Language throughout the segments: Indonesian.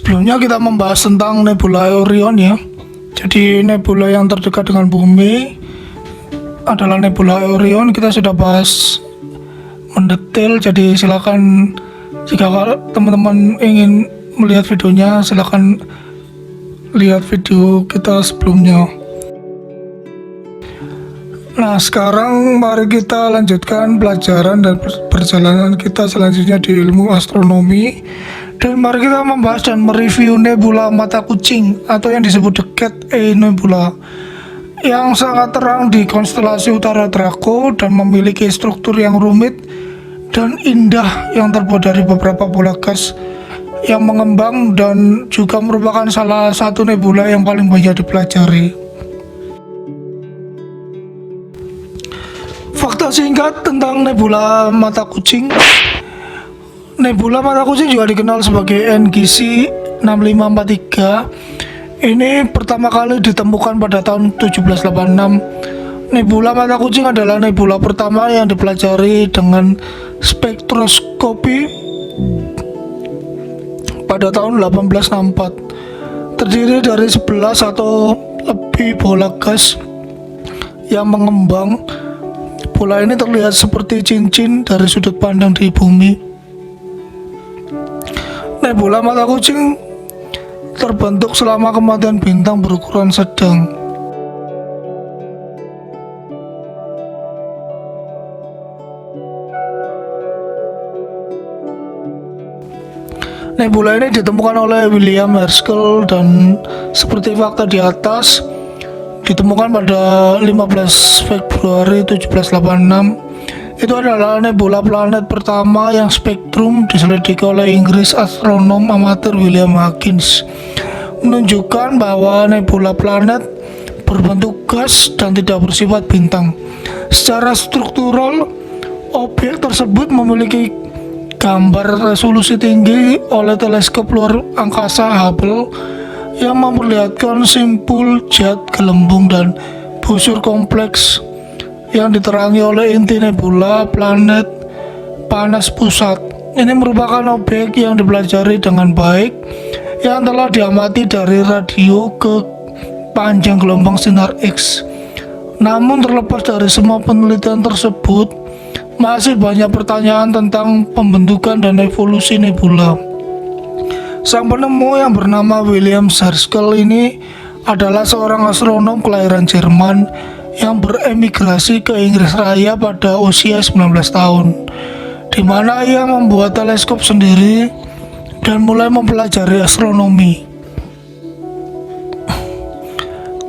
Sebelumnya kita membahas tentang nebula Orion ya. Jadi nebula yang terdekat dengan bumi adalah nebula Orion. Kita sudah bahas mendetail, jadi silakan jika teman-teman ingin melihat videonya, silakan lihat video kita sebelumnya. Nah, sekarang mari kita lanjutkan pelajaran dan perjalanan kita selanjutnya di ilmu astronomi. Dan mari kita membahas dan mereview nebula mata kucing atau yang disebut The Cat Eye Nebula, yang sangat terang di konstelasi utara Draco dan memiliki struktur yang rumit dan indah yang terbuat dari beberapa bola gas yang mengembang, dan juga merupakan salah satu nebula yang paling banyak dipelajari. Fakta singkat tentang nebula mata kucing. Nebula mata kucing juga dikenal sebagai NGC 6543. Ini pertama kali ditemukan pada tahun 1786. Nebula mata kucing adalah nebula pertama yang dipelajari dengan spektroskopi pada tahun 1864. Terdiri dari 11 atau lebih bola gas yang mengembang. Bola ini terlihat seperti cincin dari sudut pandang di bumi. Nebula mata kucing terbentuk selama kematian bintang berukuran sedang. Nebula ini ditemukan oleh William Herschel dan seperti fakta di atas, ditemukan pada 15 Februari 1786. Itu adalah nebula planet pertama yang spektrum diselidiki oleh Inggris astronom amatir William Huggins, menunjukkan bahwa nebula planet berbentuk gas dan tidak bersifat bintang. Secara struktural, objek tersebut memiliki gambar resolusi tinggi oleh teleskop luar angkasa Hubble yang memperlihatkan simpul jet gelembung dan busur kompleks yang diterangi oleh inti nebula planet panas pusat. Ini merupakan objek yang dipelajari dengan baik yang telah diamati dari radio ke panjang gelombang sinar X. Namun terlepas dari semua penelitian tersebut, masih banyak pertanyaan tentang pembentukan dan evolusi nebula. Sang penemu yang bernama William Herschel ini adalah seorang astronom kelahiran Jerman yang beremigrasi ke Inggris Raya pada usia 19 tahun, di mana ia membuat teleskop sendiri dan mulai mempelajari astronomi.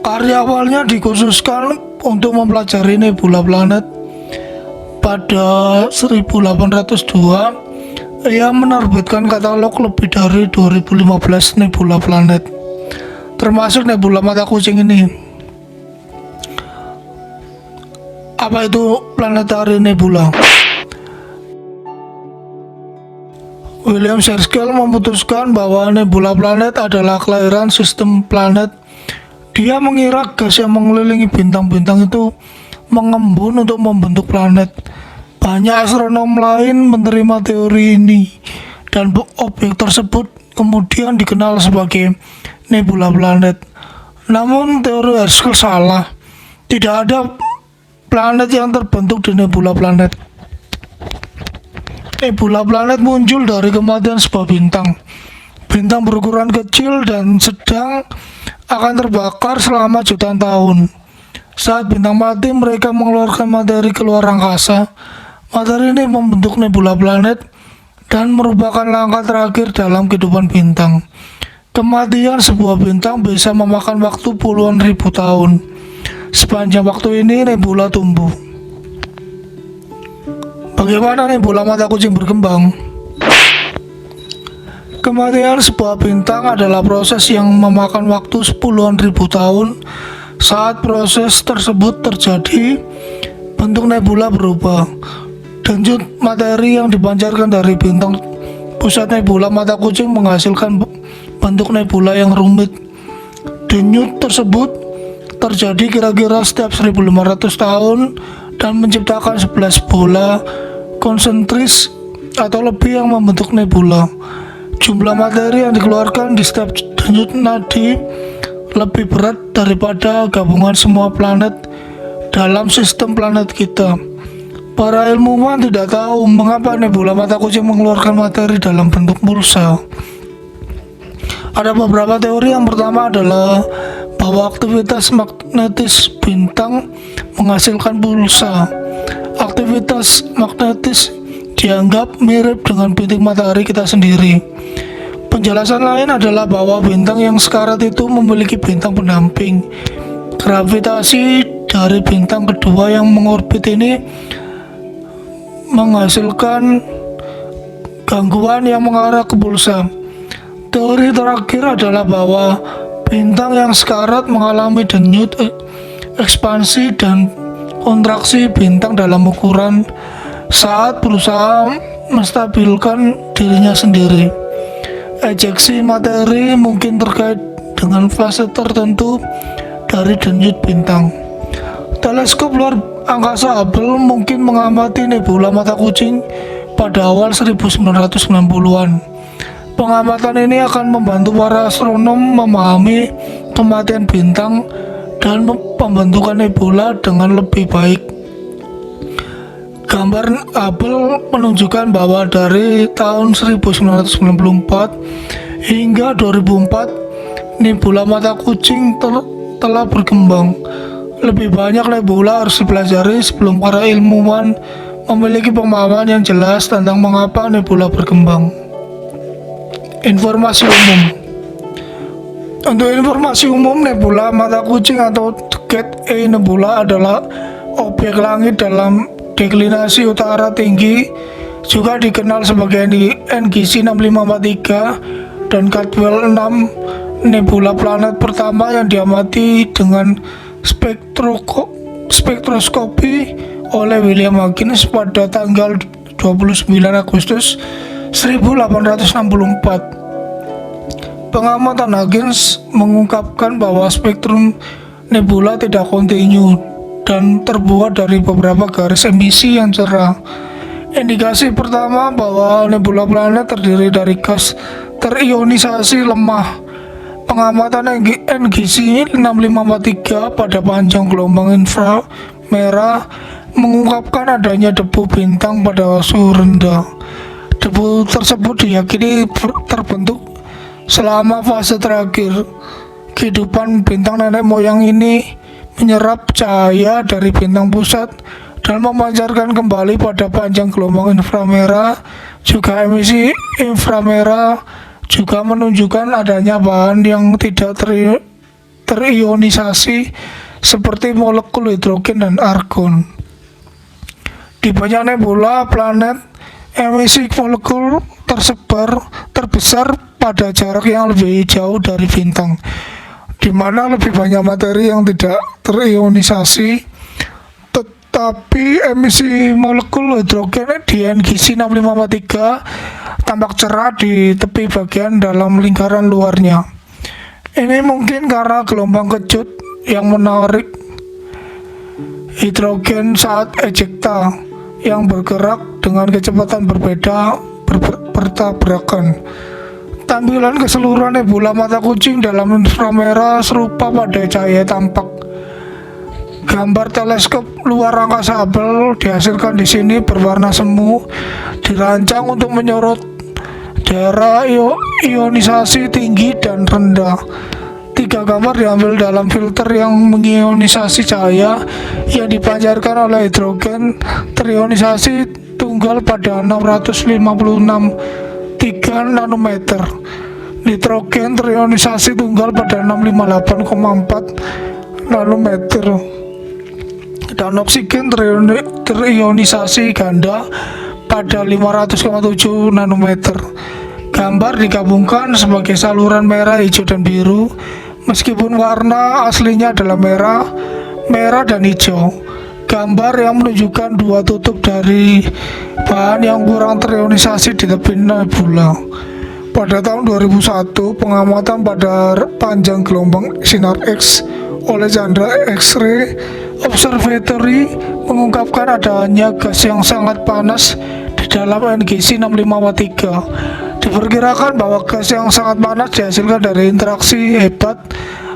Karya awalnya dikhususkan untuk mempelajari nebula planet. Pada 1802, ia menerbitkan katalog lebih dari 2015 nebula planet, termasuk nebula mata kucing ini. Apa itu planetary nebula? William Herschel memutuskan bahwa nebula planet adalah kelahiran sistem planet. Dia mengira gas yang mengelilingi bintang-bintang itu mengembun untuk membentuk planet. Banyak astronom lain menerima teori ini, dan objek tersebut kemudian dikenal sebagai nebula planet. Namun teori Herschel salah. Tidak ada planet yang terbentuk di nebula planet. Nebula planet muncul dari kematian sebuah bintang. Bintang berukuran kecil dan sedang akan terbakar selama jutaan tahun. Saat bintang mati, mereka mengeluarkan materi keluar angkasa. Materi ini membentuk nebula planet dan merupakan langkah terakhir dalam kehidupan bintang. Kematian sebuah bintang bisa memakan waktu puluhan ribu tahun. Sepanjang waktu ini nebula tumbuh. Bagaimana nebula mata kucing berkembang? Kematian sebuah bintang adalah proses yang memakan waktu puluhan ribu tahun. Saat proses tersebut terjadi, bentuk nebula berubah. Denyut materi yang dipancarkan dari bintang pusat nebula mata kucing menghasilkan bentuk nebula yang rumit. Denyut tersebut terjadi kira-kira setiap 1500 tahun dan menciptakan 11 bola konsentris atau lebih yang membentuk nebula. Jumlah materi yang dikeluarkan di setiap denyut nadi lebih berat daripada gabungan semua planet dalam sistem planet kita. Para ilmuwan tidak tahu mengapa nebula mata kucing mengeluarkan materi dalam bentuk pulsa. Ada beberapa teori. Yang pertama adalah bahwa aktivitas magnetis bintang menghasilkan pulsa. Aktivitas magnetis dianggap mirip dengan bintik matahari kita sendiri. Penjelasan lain adalah bahwa bintang yang sekarat itu memiliki bintang pendamping. Gravitasi dari bintang kedua yang mengorbit ini menghasilkan gangguan yang mengarah ke pulsa. Teori terakhir adalah bahwa bintang yang sekarat mengalami denyut ekspansi dan kontraksi bintang dalam ukuran saat berusaha menstabilkan dirinya sendiri. Ejeksi materi mungkin terkait dengan fase tertentu dari denyut bintang. Teleskop luar angkasa Hubble mungkin mengamati nebula mata kucing pada awal 1990-an. Pengamatan ini akan membantu para astronom memahami kematian bintang dan pembentukan nebula dengan lebih baik. Gambar Hubble menunjukkan bahwa dari tahun 1994 hingga 2004, nebula mata kucing telah berkembang. Lebih banyak nebula harus dipelajari sebelum para ilmuwan memiliki pemahaman yang jelas tentang mengapa nebula berkembang. Informasi umum. Untuk informasi umum, nebula mata kucing atau Cat A Nebula adalah objek langit dalam deklinasi utara tinggi, juga dikenal sebagai NGC 6543 dan Caldwell 6, nebula planet pertama yang diamati dengan spektroskopi oleh William Huggins pada tanggal 29 Agustus 1864. Pengamatan Huggins mengungkapkan bahwa spektrum nebula tidak kontinu dan terbuat dari beberapa garis emisi yang cerah. Indikasi pertama bahwa nebula planet terdiri dari gas terionisasi lemah. Pengamatan NGC 6543 pada panjang gelombang inframerah mengungkapkan adanya debu bintang pada suhu rendah. Debu tersebut diyakini terbentuk selama fase terakhir kehidupan bintang nenek moyang ini, menyerap cahaya dari bintang pusat dan memancarkan kembali pada panjang gelombang inframerah. Juga emisi inframerah juga menunjukkan adanya bahan yang tidak terionisasi seperti molekul hidrogen dan argon. Di banyak nebula planet, emisi molekul terbesar pada jarak yang lebih jauh dari bintang, di mana lebih banyak materi yang tidak terionisasi. Tetapi emisi molekul hidrogen di NGC 6543 tampak cerah di tepi bagian dalam lingkaran luarnya. Ini mungkin karena gelombang kejut yang menarik hidrogen saat ejekta yang bergerak dengan kecepatan berbeda bertabrakan. Tampilan keseluruhan nebula mata kucing dalam inframerah serupa pada cahaya tampak. Gambar teleskop luar angkasa Hubble dihasilkan di sini berwarna semu, dirancang untuk menyorot daerah ionisasi tinggi dan rendah. 3 gambar diambil dalam filter yang mengionisasi cahaya yang dipancarkan oleh hidrogen terionisasi tunggal pada 656 3 nanometer, nitrogen terionisasi tunggal pada 658,4 nanometer, dan oksigen terionisasi ganda pada 500,7 nanometer. Gambar digabungkan sebagai saluran merah, hijau, dan biru, meskipun warna aslinya adalah merah dan hijau. Gambar yang menunjukkan 2 tutup dari bahan yang kurang terionisasi di tepi nebula. Pada tahun 2001, pengamatan pada panjang gelombang sinar X oleh Chandra X-ray Observatory mengungkapkan adanya gas yang sangat panas di dalam NGC 6543. Di Diperkirakan bahwa gas yang sangat panas dihasilkan dari interaksi hebat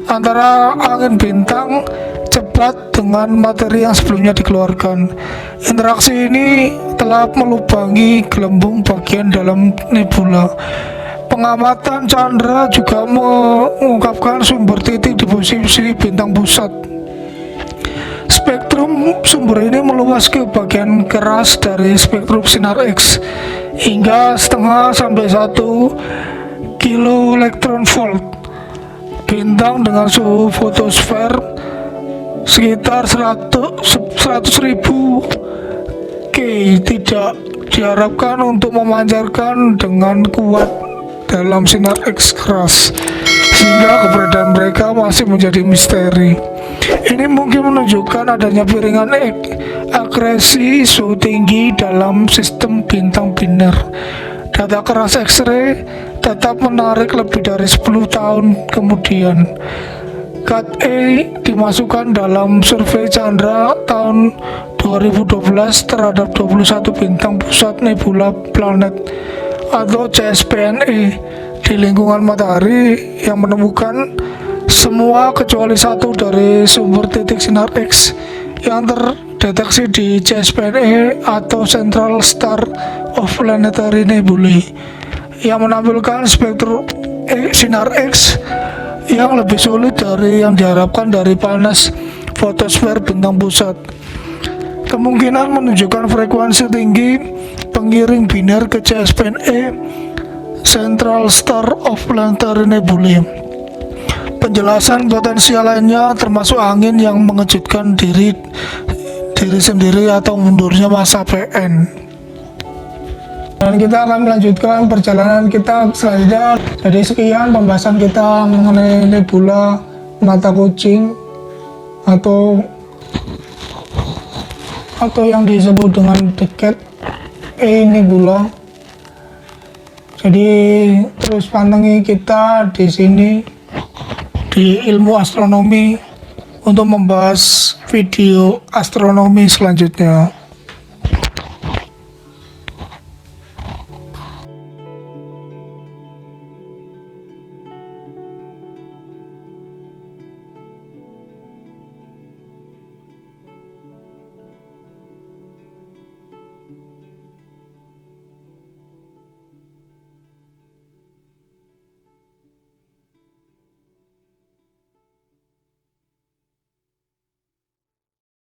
antara angin bintang cepat dengan materi yang sebelumnya dikeluarkan. Interaksi ini telah melubangi gelembung bagian dalam nebula. Pengamatan chandra juga mengungkapkan sumber titik di posisi bintang pusat. Spektrum sumber ini meluas ke bagian keras dari spektrum sinar X hingga setengah sampai 1 kilo elektron volt. Bintang dengan suhu fotosfer sekitar 100.000 K tidak diharapkan untuk memancarkan dengan kuat dalam sinar X keras, sehingga keberadaan mereka masih menjadi misteri. Ini mungkin menunjukkan adanya piringan akresi suhu tinggi dalam sistem bintang biner. Data keras X-ray tetap menarik lebih dari 10 tahun kemudian. Cat-E dimasukkan dalam survei Chandra tahun 2012 terhadap 21 bintang pusat nebula planet atau CSPNE di lingkungan matahari yang menemukan semua kecuali satu dari sumber titik sinar X yang terdeteksi di CSPNE atau Central Star of Planetary Nebulae yang menampilkan spektrum sinar X yang lebih sulit dari yang diharapkan dari panas fotosfer bintang pusat. Kemungkinan menunjukkan frekuensi tinggi pengiring biner ke CSPNE Central Star of Planetary Nebulae. Penjelasan potensial lainnya termasuk angin yang mengejutkan diri sendiri atau mundurnya masa PN. Dan kita akan melanjutkan perjalanan kita selanjutnya. Jadi sekian pembahasan kita mengenai nebula mata kucing atau yang disebut dengan Decade E Nebula. Jadi terus pandangi kita di sini di ilmu astronomi untuk membahas video astronomi selanjutnya.